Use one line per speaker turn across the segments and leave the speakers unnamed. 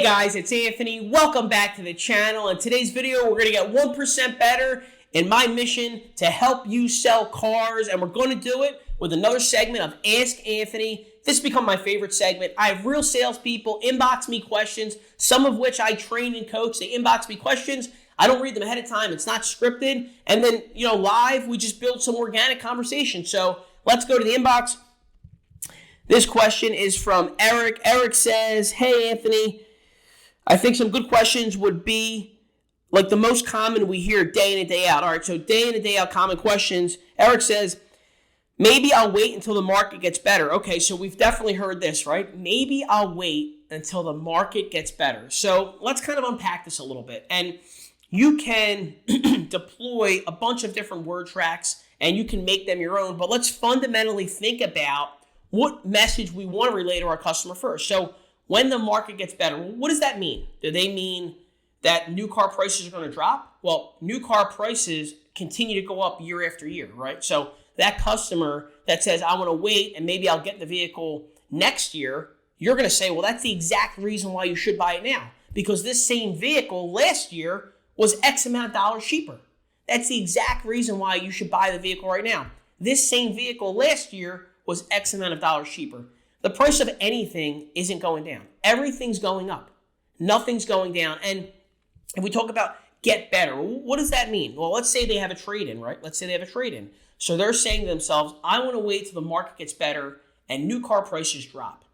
guys, it's Anthony. Welcome back to the channel. In today's video, we're going to get 1% better in my mission to help you sell cars. And we're going to do it with another segment of Ask Anthony. This has become my favorite segment. I have real salespeople inbox me questions, some of which I train and coach. They inbox me questions. I don't read them ahead of time. It's not scripted. And then, live, we just build some organic conversation. So let's go to the inbox. This question is from Eric. Eric says, hey, Anthony, I think some good questions would be like the most common we hear day in and day out. All right, so day in and day out common questions. Eric says, maybe I'll wait until the market gets better. Okay, so we've definitely heard this, right? Maybe I'll wait until the market gets better. So let's kind of unpack this a little bit. And you can deploy a bunch of different word tracks and you can make them your own, but let's fundamentally think about what message we want to relay to our customer first. So when the market gets better, what does that mean? Do they mean that new car prices are going to drop? Well, new car prices continue to go up year after year, right? So that customer that says, I want to wait and maybe I'll get the vehicle next year, you're going to say, well, that's the exact reason why you should buy it now. Because this same vehicle last year was X amount of dollars cheaper. That's the exact reason why you should buy the vehicle right now. This same vehicle last year was X amount of dollars cheaper. The price of anything isn't going down. Everything's going up. Nothing's going down. And if we talk about get better, what does that mean? Well, let's say they have a trade-in, right? Let's say they have a trade-in. So they're saying to themselves, I want to wait till the market gets better and new car prices drop.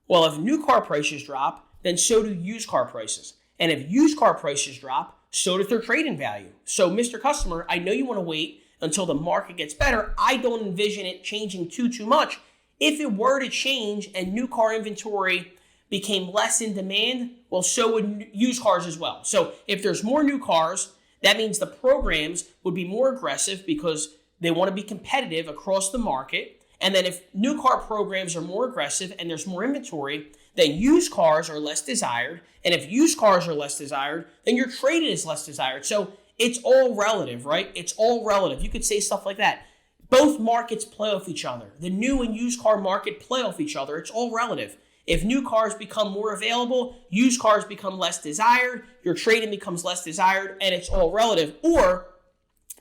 Well, if new car prices drop, then so do used car prices. And if used car prices drop, so does their trade-in value. So, Mr. Customer, I know you want to wait until the market gets better. I don't envision it changing too much. If it were to change and new car inventory became less in demand, well, so would used cars as well. So if there's more new cars, that means the programs would be more aggressive because they want to be competitive across the market. And then if new car programs are more aggressive and there's more inventory, then used cars are less desired. And if used cars are less desired, then your trade-in is less desired. So it's all relative, right? It's all relative. You could say stuff like that. Both markets play off each other. The new and used car market play off each other. It's all relative. If new cars become more available, used cars become less desired, your trade-in becomes less desired, and it's all relative. Or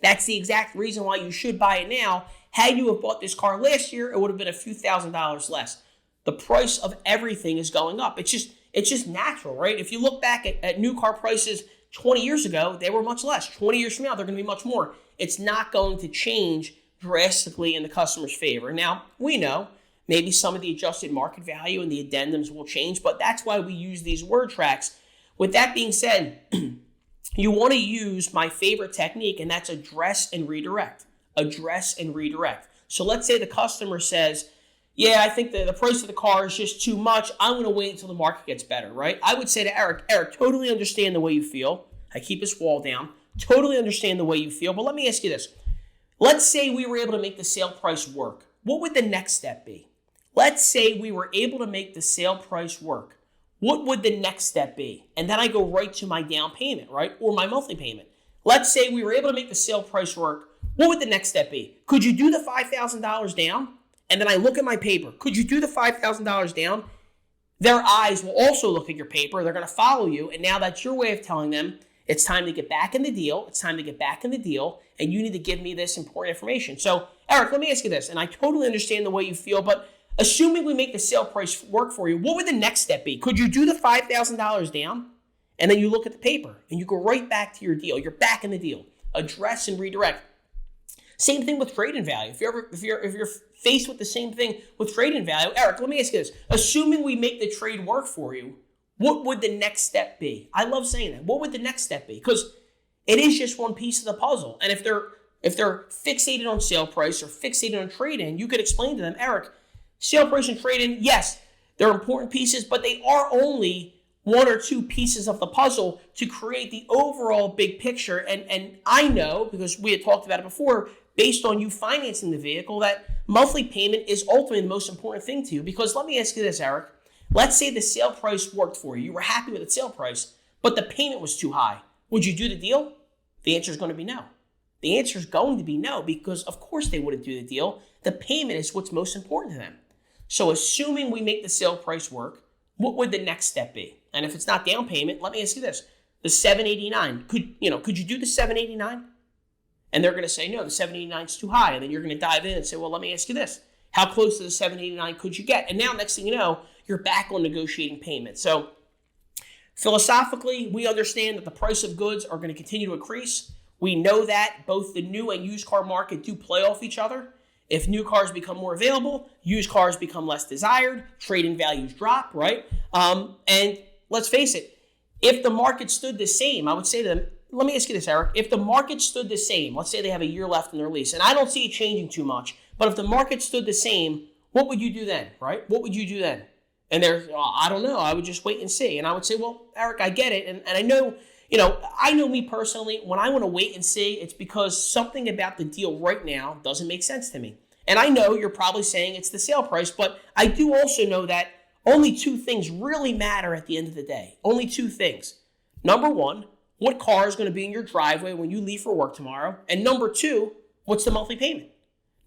that's the exact reason why you should buy it now. Had you have bought this car last year, it would have been a few $1,000s less. The price of everything is going up. It's just natural, right? If you look back at new car prices 20 years ago, they were much less. 20 years from now, they're going to be much more. It's not going to change drastically in the customer's favor. Now, we know maybe some of the adjusted market value and the addendums will change, but that's why we use these word tracks. With that being said, you want to use my favorite technique, and that's address and redirect. Address and redirect. So let's say the customer says, yeah, I think the price of the car is just too much. I'm going to wait until the market gets better, right? I would say to Eric, totally understand the way you feel. I keep this wall down. Totally understand the way you feel. But let me ask you this. Let's say we were able to make the sale price work. What would the next step be? Let's say we were able to make the sale price work. What would the next step be? And then I go right to my down payment, right? Or my monthly payment. Let's say we were able to make the sale price work. What would the next step be? Could you do the $5,000 down? And then I look at my paper. Could you do the $5,000 down? Their eyes will also look at your paper. They're going to follow you. And now that's your way of telling them it's time to get back in the deal. It's time to get back in the deal. And you need to give me this important information. So, Eric, let me ask you this. And I totally understand the way you feel, but assuming we make the sale price work for you, what would the next step be? Could you do the $5,000 down? And then you look at the paper and you go right back to your deal. You're back in the deal. Address and redirect. Same thing with trade-in value. If you're faced with the same thing with trade-in value, Eric, let me ask you this. Assuming we make the trade work for you, what would the next step be? I love saying that. What would the next step be? Because it is just one piece of the puzzle. And if they're fixated on sale price or fixated on trade-in, you could explain to them, Eric, sale price and trade-in, yes, they're important pieces, but they are only one or two pieces of the puzzle to create the overall big picture. And I know, because we had talked about it before, based on you financing the vehicle, that monthly payment is ultimately the most important thing to you. Because let me ask you this, Eric. Let's say the sale price worked for you. You were happy with the sale price, but the payment was too high. Would you do the deal? The answer is going to be no. The answer is going to be no, because of course they wouldn't do the deal. The payment is what's most important to them. So assuming we make the sale price work, what would the next step be? And if it's not down payment, let me ask you this. The 789, could you do the 789? And they're going to say, no, the 789 is too high. And then you're going to dive in and say, well, let me ask you this. How close to the 789 could you get? And now, next thing you know, you're back on negotiating payments. So philosophically, we understand that the price of goods are going to continue to increase. We know that both the new and used car market do play off each other. If new cars become more available, used cars become less desired, trade-in values drop, right? And let's face it, if the market stood the same, I would say to them, let me ask you this, Eric. If the market stood the same, let's say they have a year left in their lease, and I don't see it changing too much, but if the market stood the same, what would you do then, right? What would you do then? And they're, I don't know. I would just wait and see. And I would say, well, Eric, I get it. And I know, I know me personally, when I want to wait and see, it's because something about the deal right now doesn't make sense to me. And I know you're probably saying it's the sale price, but I do also know that only two things really matter at the end of the day. Only two things. Number one, what car is going to be in your driveway when you leave for work tomorrow? And number two, what's the monthly payment?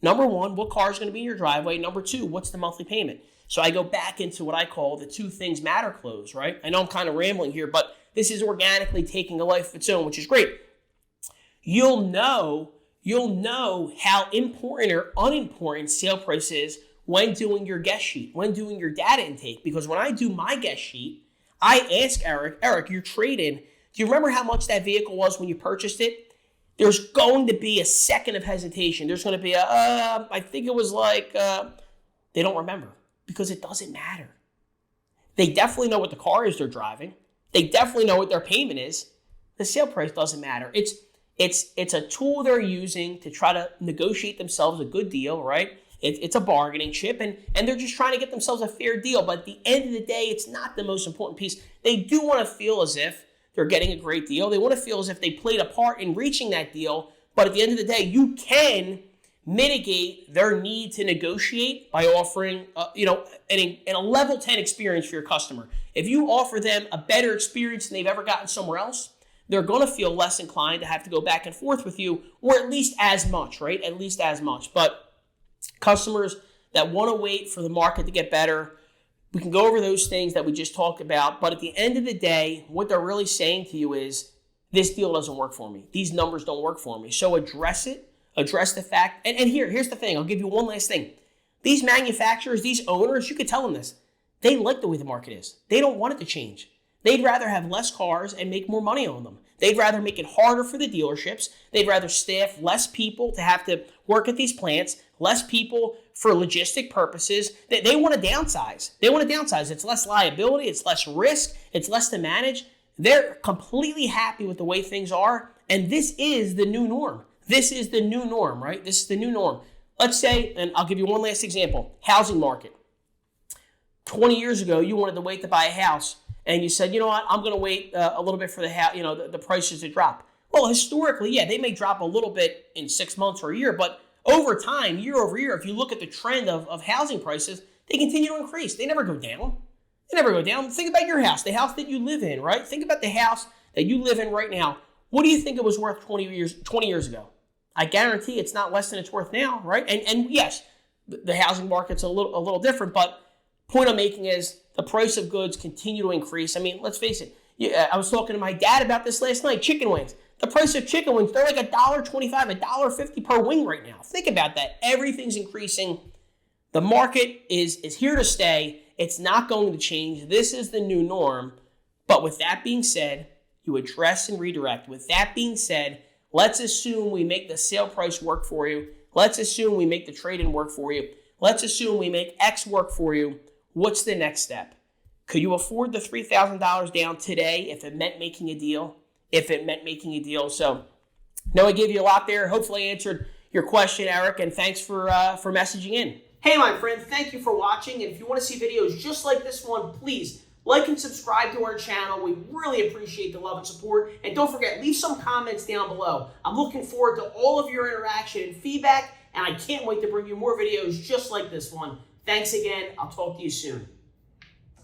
Number one, what car is going to be in your driveway? Number two, what's the monthly payment? So I go back into what I call the two things matter close, right? I know I'm kind of rambling here, but this is organically taking a life of its own, which is great. You'll know how important or unimportant sale price is when doing your guest sheet, when doing your data intake. Because when I do my guest sheet, I ask Eric, your trade-in, do you remember how much that vehicle was when you purchased it? There's going to be a second of hesitation. There's going to be I think it was like, they don't remember because it doesn't matter. They definitely know what the car is they're driving. They definitely know what their payment is. The sale price doesn't matter. It's a tool they're using to try to negotiate themselves a good deal, right? It's a bargaining chip, and they're just trying to get themselves a fair deal. But at the end of the day, it's not the most important piece. They do want to feel as if they're getting a great deal. They want to feel as if they played a part in reaching that deal. But at the end of the day, you can mitigate their need to negotiate by offering, a level 10 experience for your customer. If you offer them a better experience than they've ever gotten somewhere else, they're going to feel less inclined to have to go back and forth with you, or at least as much, right? At least as much. But customers that want to wait for the market to get better, we can go over those things that we just talked about. But at the end of the day, what they're really saying to you is, this deal doesn't work for me. These numbers don't work for me. So address it. Address the fact. And here's the thing. I'll give you one last thing. These manufacturers, these owners, you could tell them this. They like the way the market is. They don't want it to change. They'd rather have less cars and make more money on them. They'd rather make it harder for the dealerships. They'd rather staff less people to have to work at these plants, less people for logistic purposes. They want to downsize. It's less liability. It's less risk. It's less to manage. They're completely happy with the way things are. And this is the new norm. This is the new norm, right? This is the new norm. Let's say, and I'll give you one last example, housing market. 20 years ago, you wanted to wait to buy a house. And you said, you know what, I'm going to wait a little bit for the prices to drop. Well, historically, yeah, they may drop a little bit in 6 months or a year, but over time, year over year, if you look at the trend of housing prices, they continue to increase. They never go down. Think about your house, the house that you live in, right? Think about the house that you live in right now. What do you think it was worth 20 years ago? I guarantee it's not less than it's worth now, right? And yes, the housing market's a little different, but point I'm making is the price of goods continue to increase. I mean, let's face it. I was talking to my dad about this last night. Chicken wings. The price of chicken wings, they're like $1.25, $1.50 per wing right now. Think about that. Everything's increasing. The market is here to stay. It's not going to change. This is the new norm. But with that being said, you address and redirect. With that being said, let's assume we make the sale price work for you. Let's assume we make the trade-in work for you. Let's assume we make X work for you. What's the next step? Could you afford the $3,000 down today if it meant making a deal? So, know I gave you a lot there. Hopefully I answered your question, Eric, and thanks for messaging in. Hey, my friend, thank you for watching. And if you want to see videos just like this one, please like and subscribe to our channel. We really appreciate the love and support. And don't forget, leave some comments down below. I'm looking forward to all of your interaction and feedback, and I can't wait to bring you more videos just like this one. Thanks again. I'll talk to you soon.